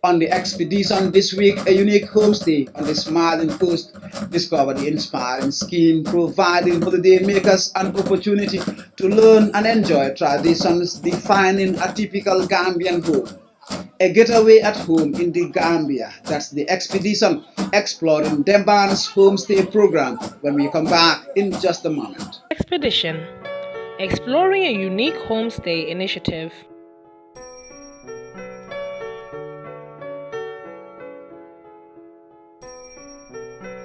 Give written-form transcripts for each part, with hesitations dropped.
On the expedition this week, a unique homestay on the Smiling Coast discovered the inspiring scheme providing holidaymakers an opportunity to learn and enjoy traditions defining a typical Gambian home. A getaway at home in the Gambia. That's the expedition exploring Ndemban's homestay program when we come back in just a moment. Expedition, exploring a unique homestay initiative.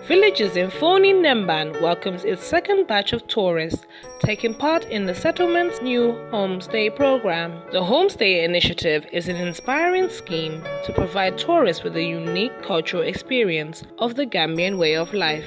Villages in Foni Ndemban welcomes its second batch of tourists taking part in the settlement's new homestay program. The Homestay Initiative is an inspiring scheme to provide tourists with a unique cultural experience of the Gambian way of life.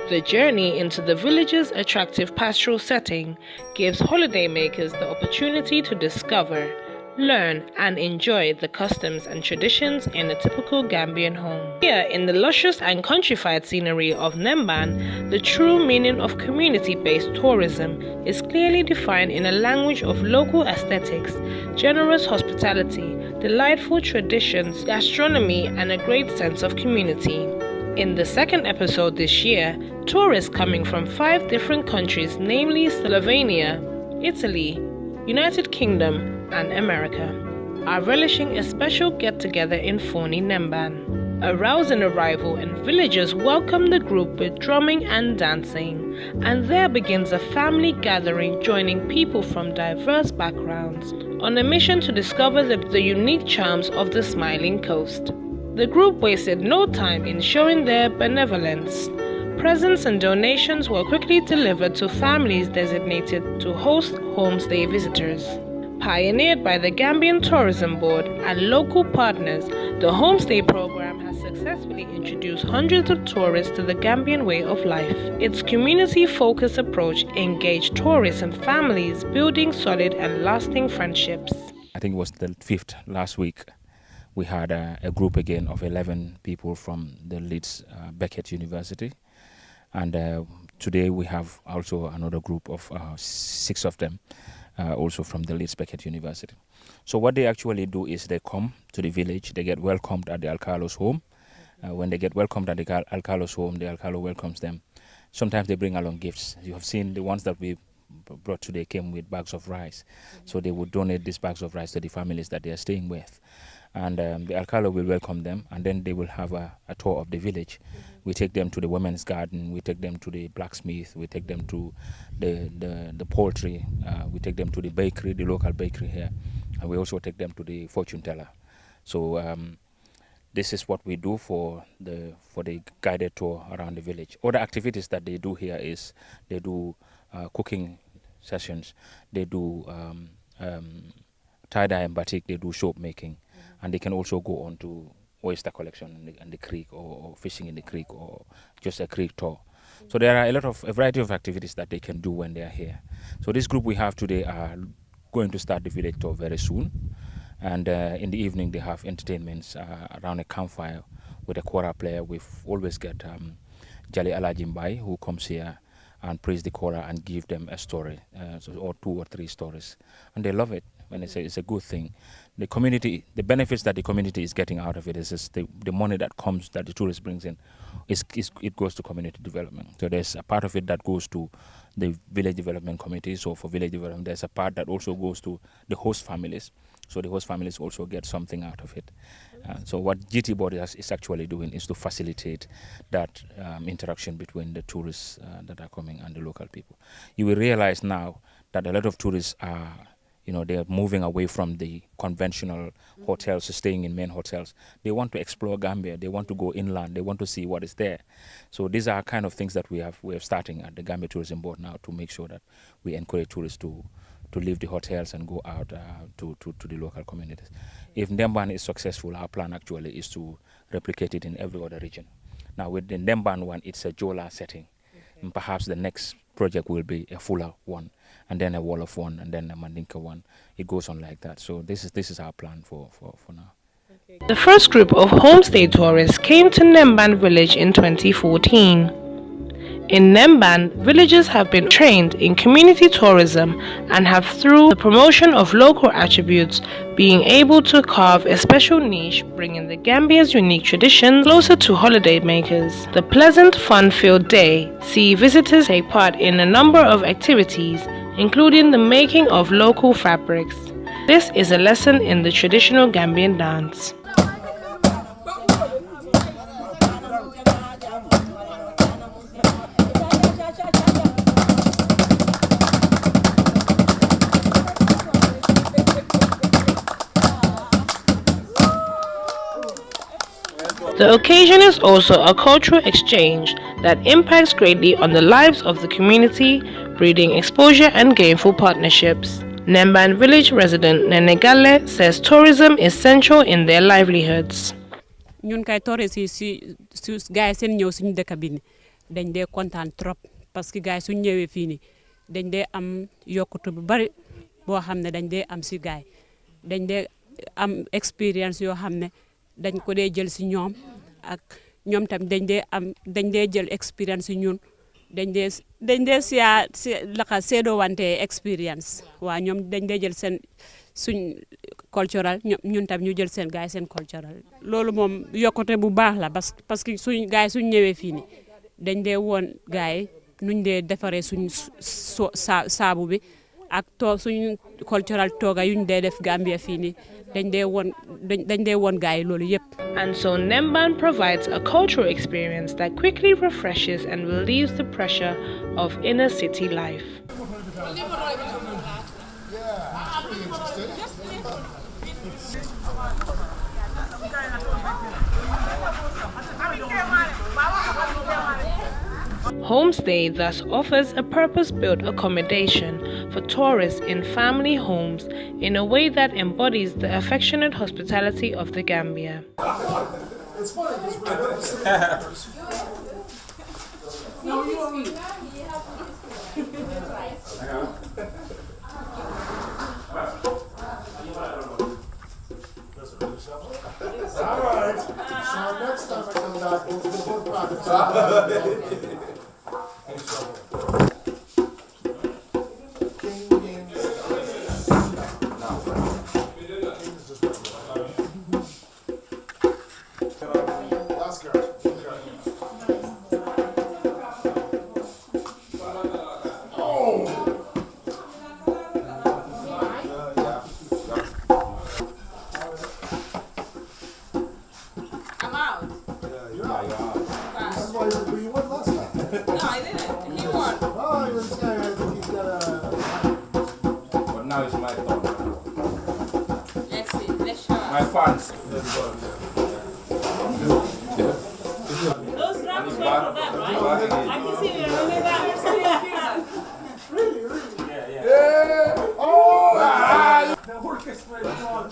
The journey into the village's attractive pastoral setting gives holidaymakers the opportunity to discover, learn and enjoy the customs and traditions in a typical Gambian home. Here, in the luscious and countrified scenery of Ndemban, the true meaning of community-based tourism is clearly defined in a language of local aesthetics, generous hospitality, delightful traditions, gastronomy, and a great sense of community. In the second episode this year, tourists coming from 5 different countries, namely Slovenia, Italy, United Kingdom, and America, are relishing a special get-together in Foni Ndemban. A rousing arrival and villagers welcome the group with drumming and dancing, and there begins a family gathering joining people from diverse backgrounds on a mission to discover the unique charms of the Smiling Coast. The group wasted no time in showing their benevolence. Presents and donations were quickly delivered to families designated to host homestay visitors. Pioneered by the Gambian Tourism Board and local partners, the homestay program has successfully introduced hundreds of tourists to the Gambian way of life. Its community-focused approach engaged tourists and families, building solid and lasting friendships. I think it was the 5th last week. We had a group again of 11 people from the Leeds Beckett University. And today we have also another group of 6 of them, also from the Leeds Beckett University. So what they actually do is they come to the village, they get welcomed at the Alcalo's home. When they get welcomed at the Alcalo's home, the Alcalo welcomes them. Sometimes they bring along gifts. You have seen the ones that we brought today came with bags of rice. So they would donate these bags of rice to the families that they are staying with. And the Alcalo will welcome them, and then they will have a tour of the village. We take them to the women's garden, we take them to the blacksmith, we take them to the poultry, we take them to the bakery, the local bakery here, and we also take them to the fortune teller. So this is what we do for the guided tour around the village. Other activities that they do here is they do cooking sessions, they do tie-dye and batik, they do soap making. And they can also go on to oyster collection in the creek, or fishing in the creek, or just a creek tour. So there are a variety of activities that they can do when they are here. So this group we have today are going to start the village tour very soon. And in the evening they have entertainments around a campfire with a kora player. We've always got Jali Alajimbai, who comes here and praise the kora and give them a story, or 2 or 3 stories. And they love it. When it's a good thing. The community, the benefits that the community is getting out of it is just the money that comes, that the tourist brings in, it goes to community development. So there's a part of it that goes to the village development committee. So for village development, there's a part that also goes to the host families. So the host families also get something out of it. So what GT Board is actually doing is to facilitate that interaction between the tourists that are coming and the local people. You will realize now that a lot of tourists are, they're moving away from the conventional hotels, staying in main hotels. They want to explore Gambia. They want to go inland. They want to see what is there. So these are kind of things that we have starting at the Gambia Tourism Board now to make sure that we encourage tourists to leave the hotels and go out to the local communities. If Ndemban is successful, our plan actually is to replicate it in every other region. Now with the Ndemban one, it's a Jola setting. And perhaps the next project will be a Fula one, and then a Wolof one, and then a Mandinka one. It goes on like that. So this is our plan for now. The first group of homestay tourists came to Ndemban village in 2014. In Ndemban, villagers have been trained in community tourism and have, through the promotion of local attributes, being able to carve a special niche, bringing the Gambia's unique traditions closer to holidaymakers. The pleasant, fun-filled day see visitors take part in a number of activities, including the making of local fabrics. This is a lesson in the traditional Gambian dance. The occasion is also a cultural exchange that impacts greatly on the lives of the community, breeding exposure and gainful partnerships. Ndemban village resident Nene Galle says tourism is central in their livelihoods. ñun kay touriste yi si gaay seen ñëw suñu dëkk bi ni dañ dee kontaan trop parce que gaay suñu ñëwee fii ni dañ dee am yokkute bu bari boo xam ne dañ dee am si gaay dañ dee am expérience yoo xam ne dañ ko dee jël si ñoom ak ñoom tam dañ dee jël expérience si ñun dañ dee siya si laka seedoo wante expérience waa ñoom dañ dee jël seen suñ cultural ñun tam ñu jël seen gaay seen cultural loolu moom yokkute bu baax la parce que suñ gaay suñ ñëwee fii ni dañ dee woon gaay nuñ dee defaree suñ saabu bi ak suñ cultural tooga yuñ dee def Gambia fii ni dañ dee woon gaay loolu yépp. And so Ndemban provides a cultural experience that quickly refreshes and relieves the pressure of inner city life. Homestay thus offers a purpose-built accommodation for tourists in family homes in a way that embodies the affectionate hospitality of the Gambia. It's funny. All right. So next time I come back, we'll both practice. That's good. My fans. Those drums were for them, right? I can see you. Yeah. Oh! The orchestra is on.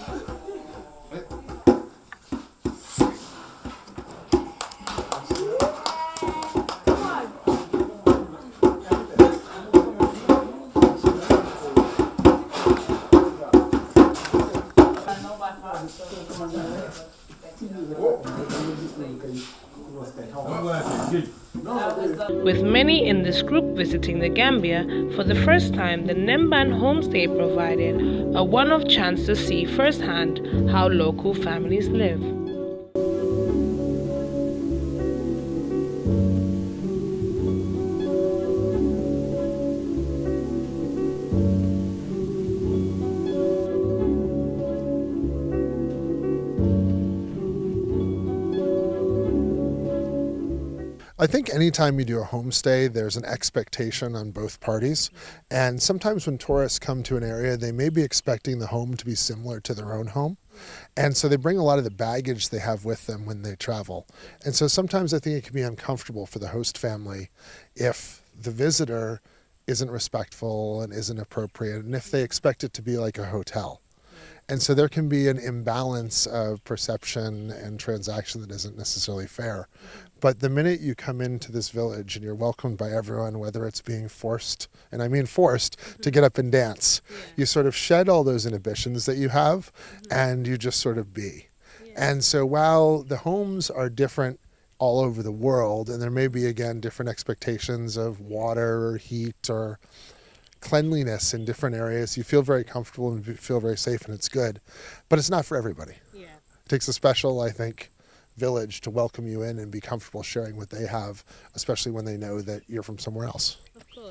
With many in this group visiting the Gambia for the first time, the Ndemban homestay provided a one-off chance to see firsthand how local families live. I think anytime you do a homestay, there's an expectation on both parties. And sometimes when tourists come to an area, they may be expecting the home to be similar to their own home. And so they bring a lot of the baggage they have with them when they travel. And so sometimes I think it can be uncomfortable for the host family if the visitor isn't respectful and isn't appropriate, and if they expect it to be like a hotel. And so there can be an imbalance of perception and transaction that isn't necessarily fair. But the minute you come into this village and you're welcomed by everyone, whether it's being forced, and I mean forced, to get up and dance, you sort of shed all those inhibitions that you have and you just sort of be. And so while the homes are different all over the world, and there may be, again, different expectations of water or heat or cleanliness in different areas. You feel very comfortable and feel very safe, and it's good, but it's not for everybody. Yeah. It takes a special, I think, village to welcome you in and be comfortable sharing what they have, especially when they know that you're from somewhere else.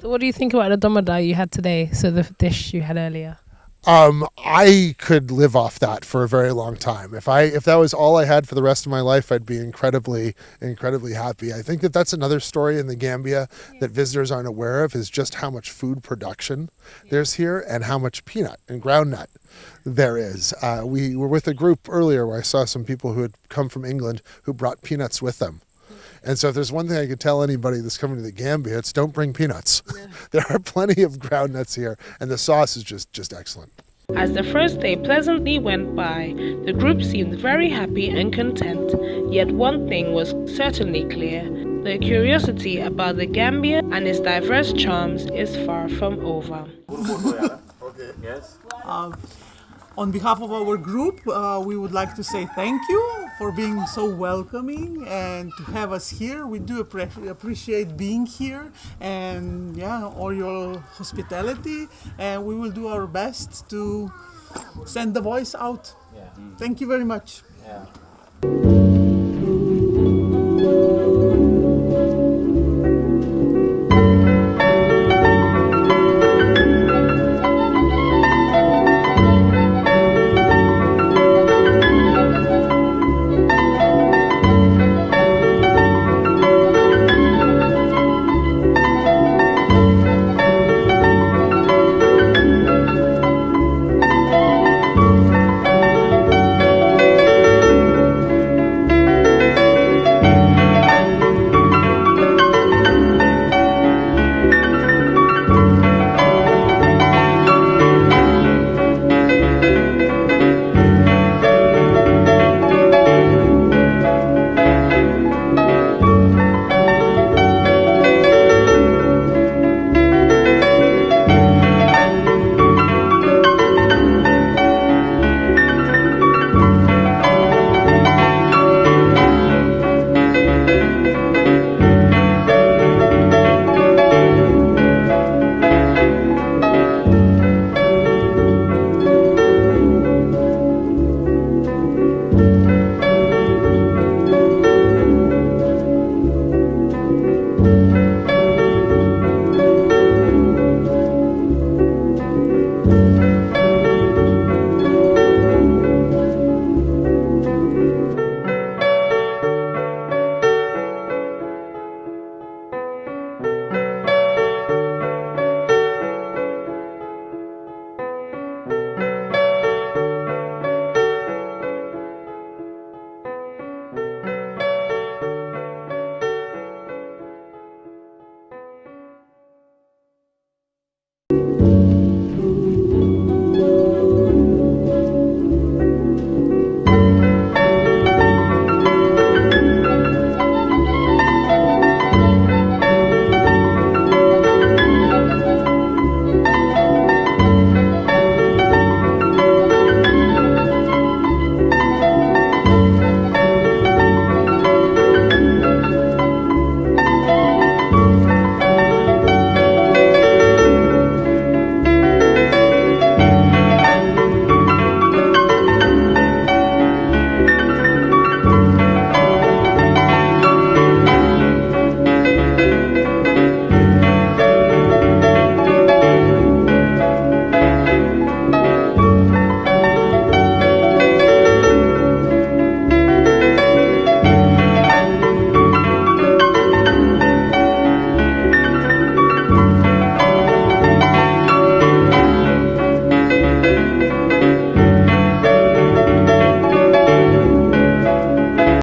So what do you think about the domada you had today? So the dish you had earlier. I could live off that for a very long time. If that was all I had for the rest of my life, I'd be incredibly happy. I think that that's another story in the Gambia that visitors aren't aware of, is just how much food production there's here and how much peanut and groundnut there is. We were with a group earlier where I saw some people who had come from England who brought peanuts with them. And so if there's one thing I could tell anybody that's coming to the Gambia, it's don't bring peanuts. Yeah. There are plenty of groundnuts here, and the sauce is just excellent. As the first day pleasantly went by, the group seemed very happy and content. Yet one thing was certainly clear. The curiosity about the Gambia and its diverse charms is far from over. Okay. Yes. On behalf of our group, we would like to say thank you for being so welcoming and to have us here. We do appreciate being here and all your hospitality, and we will do our best to send the voice out. Thank you very much. Yeah.